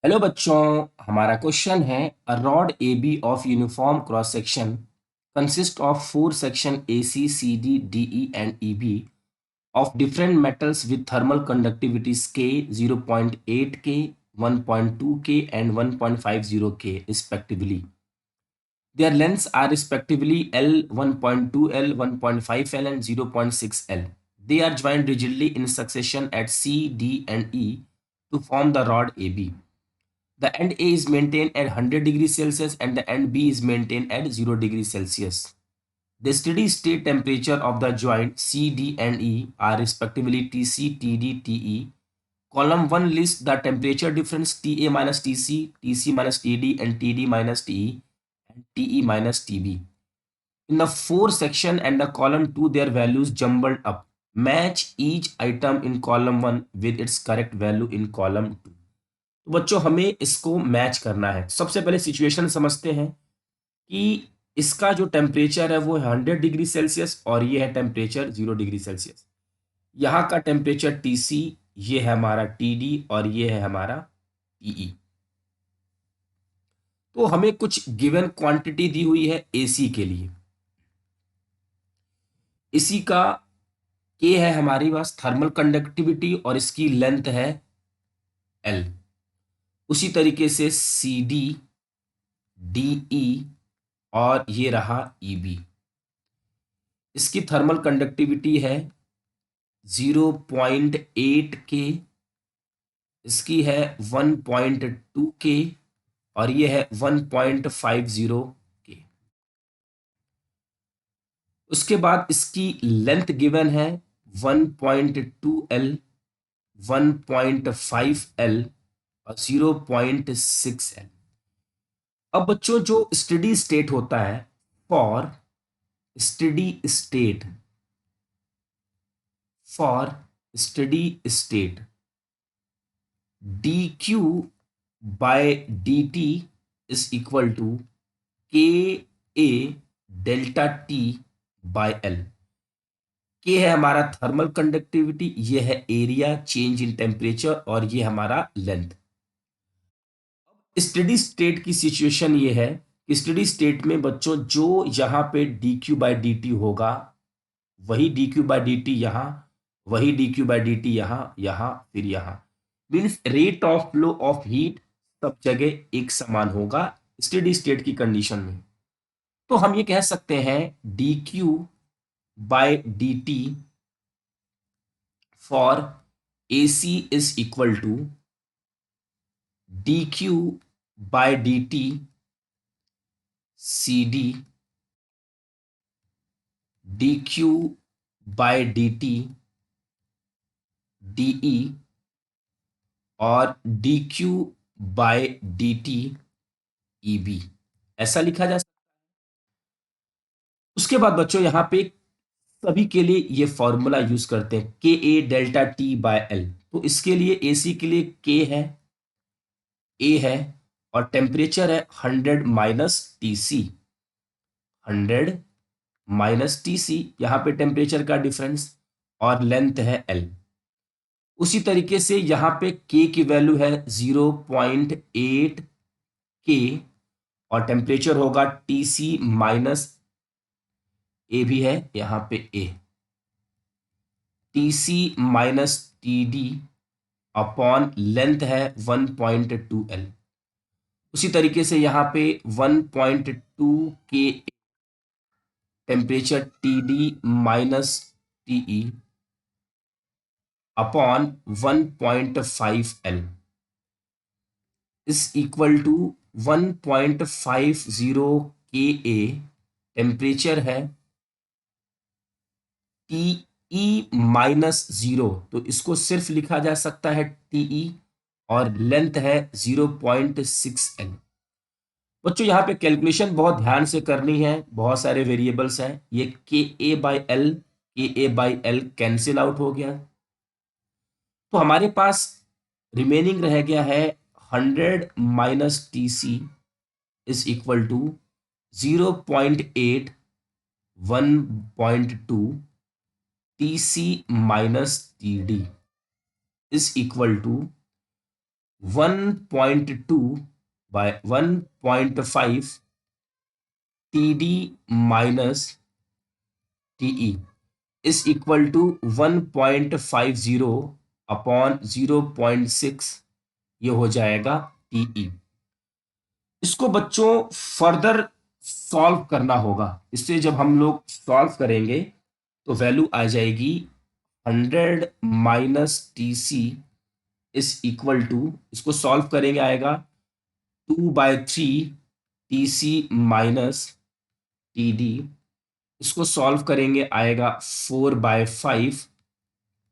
Hello बच्चों, हमारा question है a rod A B of uniform cross section consist of four section A C C D D E and E B of different metals with thermal conductivities K 0.8 K, 1.2 K and 1.50 K respectively. Their lengths are respectively L 1.2 L, 1.5 L and 0.6 L. They are joined rigidly in succession at C, D and E to form the rod AB. The end A is maintained at 100 degrees Celsius and the end B is maintained at 0 degrees Celsius. The steady state temperature of the joint C, D and E are respectively Tc, Td, Te. Column 1 lists the temperature difference Ta minus Tc, Tc minus Td and Td minus Te and Te minus Tb. In the 4 section and the column 2 their values jumbled up. Match each item in column 1 with its correct value in column 2. तो बच्चों हमें इसको match करना है। सबसे पहले situation समझते हैं कि इसका जो टेम्परेचर है वो है 100 डिग्री सेल्सियस और ये है टेम्परेचर 0 डिग्री सेल्सियस। यहाँ का टेम्परेचर टीसी, ये है हमारा टीडी और ये है हमारा टीई। तो हमें कुछ गिवन क्वांटिटी दी हुई है एसी के लिए। इसी का के है हमारी पास थर्मल कंडक्टिविटी और इसकी लेंथ है एल। उसी तरीके से सी डी, डी ई और ये रहा ईबी। इसकी थर्मल कंडक्टिविटी है 0.8 के, इसकी है 1.2 के और ये है 1.50 के। उसके बाद इसकी लेंथ गिवन है 1.2 एल, 1.5 एल और 0.6 एल। अब बच्चों जो स्टेडी स्टेट होता है, for steady state, for steady state dq by dt is equal to ka delta t by l। के है हमारा थर्मल कंडक्टिविटी, ये है एरिया चेंज इन टेम्परेचर और ये हमारा लेंथ। स्टेडी स्टेट की सिचुएशन ये है कि स्टेडी स्टेट में बच्चों जो यहाँ पे dq by dt होगा वही dq by dt यहाँ, वही dq by dt यहाँ, यहाँ फिर यहाँ। Means rate of flow of heat सब जगह एक समान होगा स्टेडी स्टेट की कंडीशन में। तो हम ये कह सकते हैं dq by dt for AC is equal to dq by dt CD, dq by dt DE और dq बाय dt EB, ऐसा लिखा जा सकता है। उसके बाद बच्चों यहाँ पे सभी के लिए ये फॉर्मूला यूज करते हैं के ए डेल्टा टी बाय एल। तो इसके लिए एसी के लिए के है, ए है और टेम्परेचर है 100 माइनस टीसी, 100 माइनस टीसी, यहाँ पे टेम्परेचर का डिफरेंस और लेंथ है एल। उसी तरीके से यहाँ पे के की वैल्यू है 0.8 के और टेम्परेचर होगा टीसी माइनस ए भी है यहाँ पे A, TC minus TD upon length है 1.2 एल। उसी तरीके से यहाँ पे 1.2 K temperature TD minus TE upon 1.5 L is equal to 1.50 K A. Temperature है टीई माइनस 0, तो इसको सिर्फ लिखा जा सकता है टीई और लेंथ है 0.6 एल। बच्चों यहाँ पे कैलकुलेशन बहुत ध्यान से करनी है, बहुत सारे वेरिएबल्स हैं। ये के ए बाई एल कैंसिल आउट हो गया, तो हमारे पास रिमेनिंग रह गया है 100 minus T C is equal to 0.8, 1.2 T C minus T D is equal to 1.2 by 1.5 TD minus TE is equal to 1.50 upon 0.6, ये हो जाएगा TE। इसको बच्चों फर्दर सॉल्व करना होगा। इससे जब हम लोग सॉल्व करेंगे तो वैल्यू आ जाएगी 100 minus TC is equal to, इसको सॉल्व करेंगे आएगा 2/3 TC माइनस TD। इसको सॉल्व करेंगे आएगा 4/5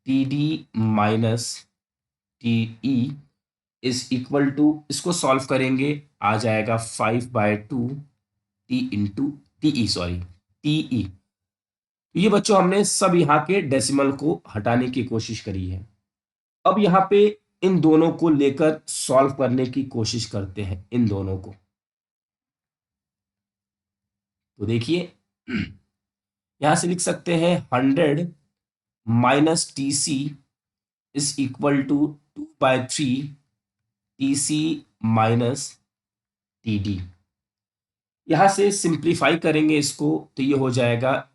TD minus TE is equal to, इसको सॉल्व करेंगे आ जाएगा 5/2 T into TE, sorry TE। ये बच्चों हमने सब यहाँ के डेसिमल को हटाने की कोशिश करी है। अब यहाँ पे इन दोनों को लेकर सॉल्व करने की कोशिश करते हैं, इन दोनों को। तो देखिए यहां से लिख सकते हैं 100 minus TC is equal to 2/3 TC minus TD। यहां से सिंप्लीफाई करेंगे इसको तो ये हो जाएगा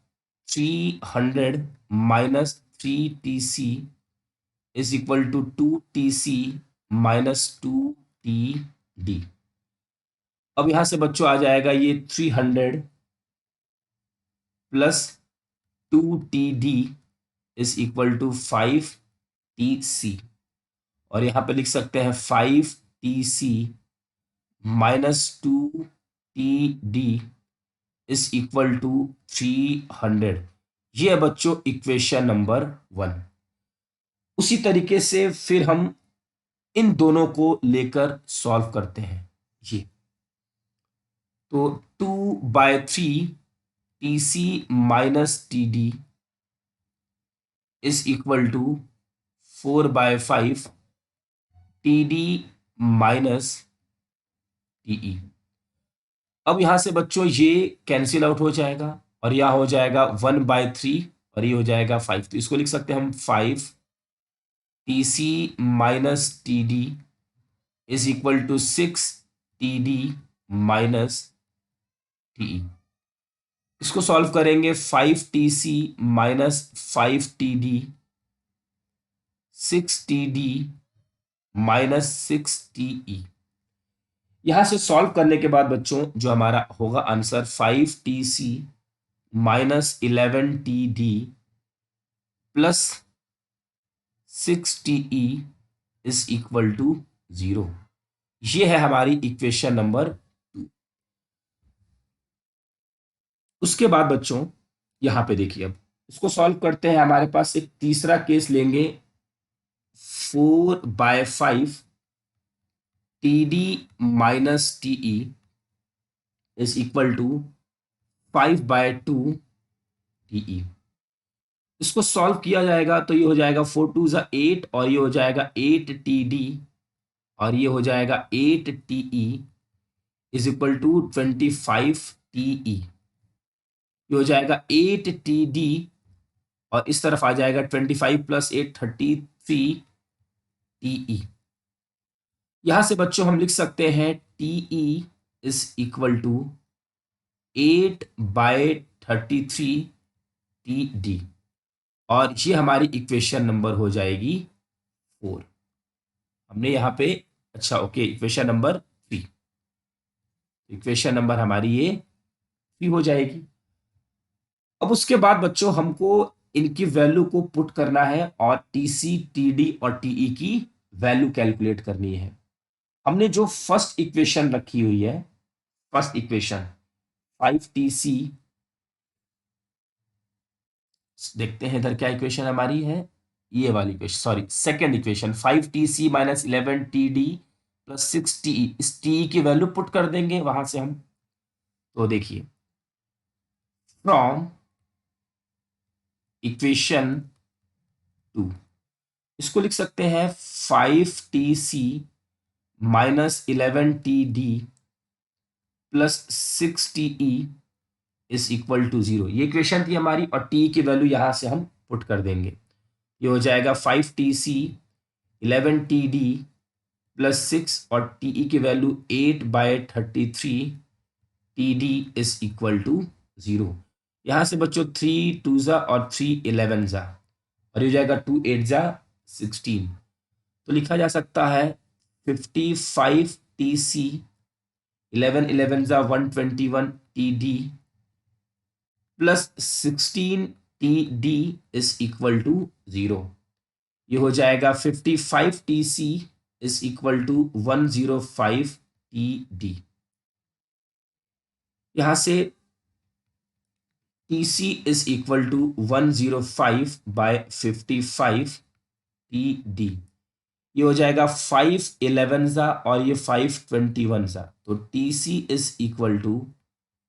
300 minus 3TC is equal to 2TC minus 2TD। अब यहां से बच्चों आ जाएगा ये 300 plus 2TD is equal to 5TC, और यहां पे लिख सकते हैं 5TC minus 2TD is equal to 300। ये है बच्चों इक्वेशन नंबर 1। उसी तरीके से फिर हम इन दोनों को लेकर सॉल्व करते हैं। ये तो 2/3 TC minus TD is equal to 4/5 TD minus TE। अब यहां से बच्चों ये कैंसिल आउट हो जाएगा और यह हो जाएगा 1/3 और ये हो जाएगा 5। तो इसको लिख सकते हैं हम 5 TC minus TD is equal to 6 TD minus TE। इसको सॉल्व करेंगे 5TC minus 5TD 6TD minus 6TE। यहां से सॉल्व करने के बाद बच्चों जो हमारा होगा answer 5TC minus 11TD plus 6TE is equal to 0। ये है हमारी इक्वेशन नंबर 2। उसके बाद बच्चों यहां पे देखिए, अब इसको सॉल्व करते हैं। हमारे पास एक तीसरा केस लेंगे 4/5 TD minus TE is equal to 5/2 TE। इसको सॉल्व किया जाएगा तो ये हो जाएगा 4 2 8 और ये हो जाएगा 8TD और ये हो जाएगा 8TE is equal to 25TE। ये हो जाएगा 8TD और इस तरफ आ जाएगा 25 प्लस 8 33TE। यहां से बच्चों हम लिख सकते हैं TE is equal to 8/33TD और ये हमारी इक्वेशन नंबर हो जाएगी 4। हमने यहाँ पे अच्छा okay equation number 3, equation number हमारी ये 3 हो जाएगी। अब उसके बाद बच्चों हमको इनकी वैल्यू को पुट करना है और TC TD और TE की वैल्यू कैलकुलेट करनी है। हमने जो फर्स्ट इक्वेशन रखी हुई है, फर्स्ट इक्वेशन 5TC, देखते हैं इधर क्या इक्वेशन हमारी है, ये वाली equation, sorry second equation 5TC minus 11TD plus 6TE। इस TE की वैल्यू पुट कर देंगे वहां से हम। तो देखिए फ्रॉम इक्वेशन 2 इसको लिख सकते हैं 5TC minus 11TD plus 6TE is equal to 0। ये इक्वेशन थी हमारी और TE की वैल्यू यहां से हम पुट कर देंगे। ये हो जाएगा 5TC 11TD प्लस 6 और टीई की value 8/33, TD is equal to 0। यहां से बच्चों 3 2 जा और 3 11 जा, और ये हो जाएगा 2 8 जा 16। तो लिखा जा सकता है 55 टी सी, 11 11 जा 121 T D plus 16 T D is equal to 0। ये हो जाएगा 55 T C is equal to 105 T D. यहां से T C is equal to 105/55 T D. ये हो जाएगा 5 11 जा और ये 5 21 जा, तो T C is equal to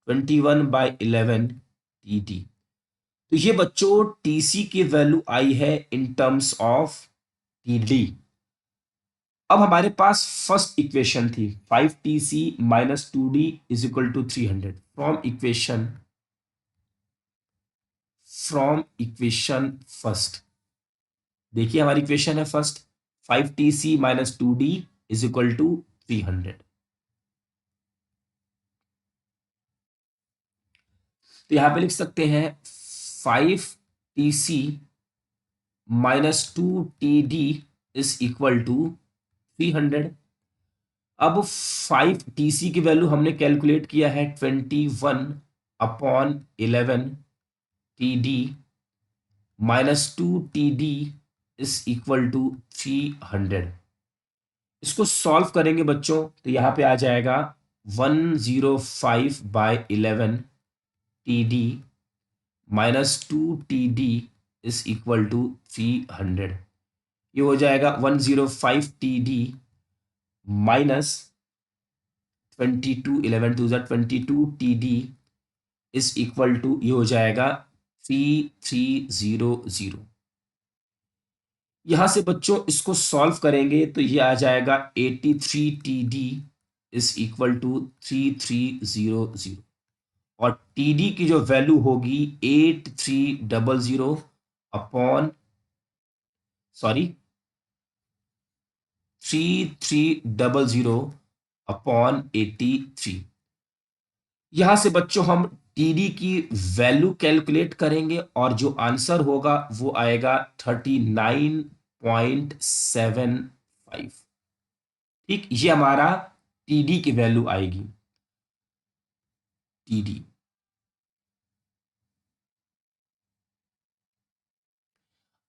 21/11 T D. तो ये बच्चों टीसी की वैल्यू आई है इन टर्म्स ऑफ टीडी। अब हमारे पास फर्स्ट इक्वेशन थी 5TC minus 2D is equal to 300। From equation first, देखिए हमारी इक्वेशन है first 5TC minus 2D is equal to 300। तो यहां पे लिख सकते हैं 5TC minus 2TD is equal to 300। अब 5TC की वैल्यू हमने कैलकुलेट किया है 21/11 TD minus 2TD is equal to 300। इसको सॉल्व करेंगे बच्चों तो यहां पे आ जाएगा 105/11 TD minus 2TD is equal to 300। ये हो जाएगा 105 TD minus 22 11 2 22 TD is equal to, ये हो जाएगा 3300। यहां से बच्चों इसको सॉल्व करेंगे तो ये आ जाएगा 83 TD इज इक्वल टू 3300, और TD की जो वैल्यू होगी 8300 अपॉन 3300 अपॉन 83। यहां से बच्चों हम टीडी की वैल्यू कैलकुलेट करेंगे और जो आंसर होगा वो आएगा 39.75। ठीक, ये हमारा टीडी की वैल्यू आएगी। टीडी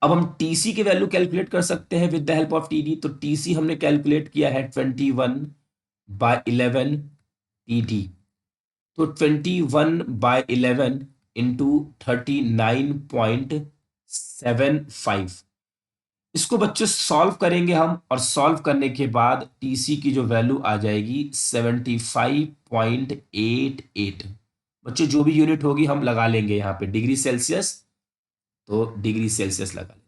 अब हम टीसी की वैल्यू कैलकुलेट कर सकते हैं with the help of TD. तो टीसी हमने कैलकुलेट किया है 21/11 टीडी, तो 21/11 इंटू 39.75। इसको बच्चों सॉल्व करेंगे हम, और सॉल्व करने के बाद टीसी की जो वैल्यू आ जाएगी 75.88। बच्चों जो भी यूनिट होगी हम लगा लेंगे यहाँ पे डिग्री सेल्सियस, तो डिग्री सेल्सियस लगा लेते हैं।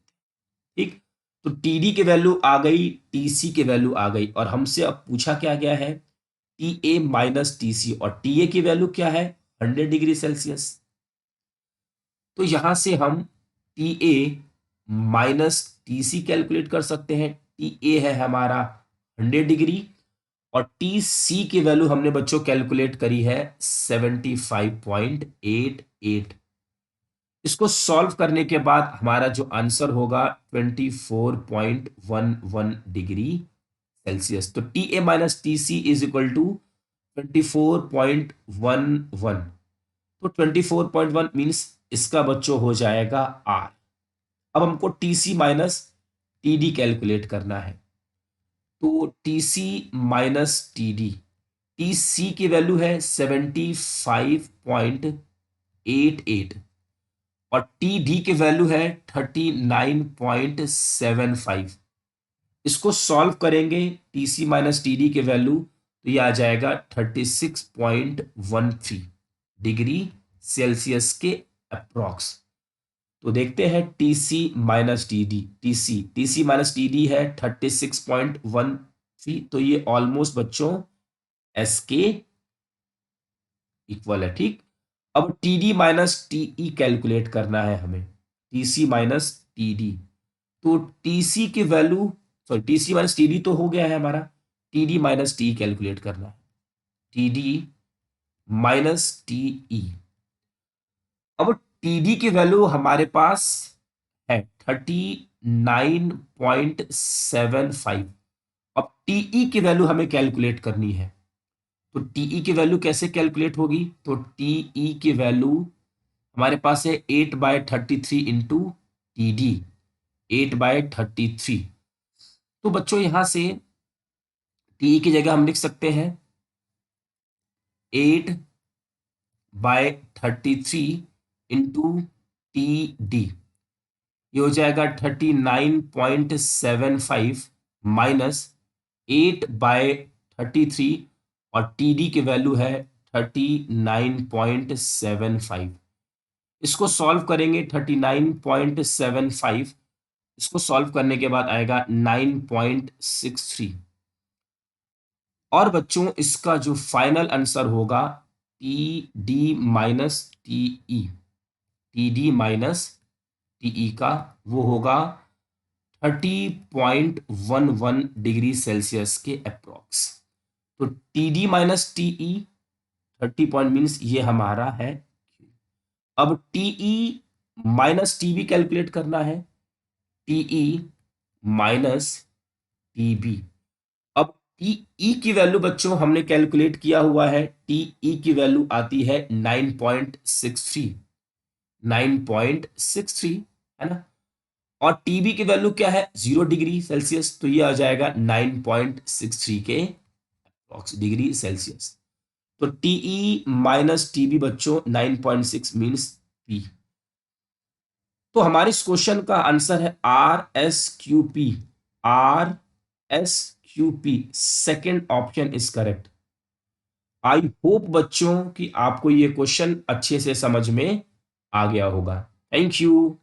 ठीक, तो टीडी की वैल्यू आ गई, टीसी की वैल्यू आ गई, और हमसे अब पूछा क्या गया है टी ए माइनस टीसी, और टी ए की वैल्यू क्या है 100 डिग्री सेल्सियस। तो यहां से हम T A minus TC calculate कर सकते हैं। टी ए है हमारा 100 डिग्री, और टी सी की वैल्यू हमने बच्चों कैलकुलेट करी है 75.88। इसको सॉल्व करने के बाद हमारा जो आंसर होगा 24.11 डिग्री सेल्सियस। तो T A minus T C is equal to 24.11। तो 24.1 मीन्स इसका बच्चों हो जाएगा आर। अब हमको टीसी माइनस टीडी कैलकुलेट करना है। तो टीसी माइनस टीडी, टीसी की वैल्यू है 75.88 और टीडी की वैल्यू है 39.75। इसको सॉल्व करेंगे टीसी माइनस टीडी की वैल्यू, तो ये आ जाएगा 36.13 डिग्री सेल्सियस के अप्रॉक्स। तो देखते हैं TC minus TD, TC minus TD है 36.13, तो ये ऑलमोस्ट बच्चों एस के इक्वल है। ठीक, अब टीडी माइनस टीई कैलकुलेट करना है हमें, टीसी माइनस टीडी। तो टीसी की value, sorry TC minus TD तो हो गया है हमारा, T D minus T calculate करना है, टी टी माइनस टीई। अब टी डी की वैल्यू हमारे पास है 39.75। अब टीई की वैल्यू हमें कैलकुलेट करनी है, तो टीई की वैल्यू कैसे कैलकुलेट होगी? तो टीई की वैल्यू हमारे पास है 8/33 इंटू टी डी, 8/33। तो बच्चों यहां से टीई की जगह हम लिख सकते हैं 8/33 इंटू टी डी। ये हो जाएगा 39.75 माइनस 8/33, और टी डी की वैल्यू है 39.75। इसको सॉल्व करेंगे 39.75, इसको सॉल्व करने के बाद आएगा 9.63। और बच्चों इसका जो फाइनल आंसर होगा T D minus TE, T D minus TE का वो होगा 30.11 डिग्री सेल्सियस के अप्रोक्स। तो T D minus TE 30 point means ये हमारा है। अब टीई माइनस टीबी कैलकुलेट करना है, टीई माइनस टीबी। अब टीई की वैल्यू बच्चों हमने कैलकुलेट किया हुआ है, टीई की वैल्यू आती है 9.63, 9.63 है ना। और टीबी की वैल्यू क्या है? 0 डिग्री सेल्सियस, तो ये आ जाएगा 9.63 के डिग्री सेल्सियस। तो टीई माइनस टीबी बच्चों 9.6 मीन्स पी। तो हमारे इस क्वेश्चन का आंसर है R S Q P, R S Q P, second option is correct. I hope बच्चों कि आपको ये क्वेश्चन अच्छे से समझ में आ गया होगा। Thank you.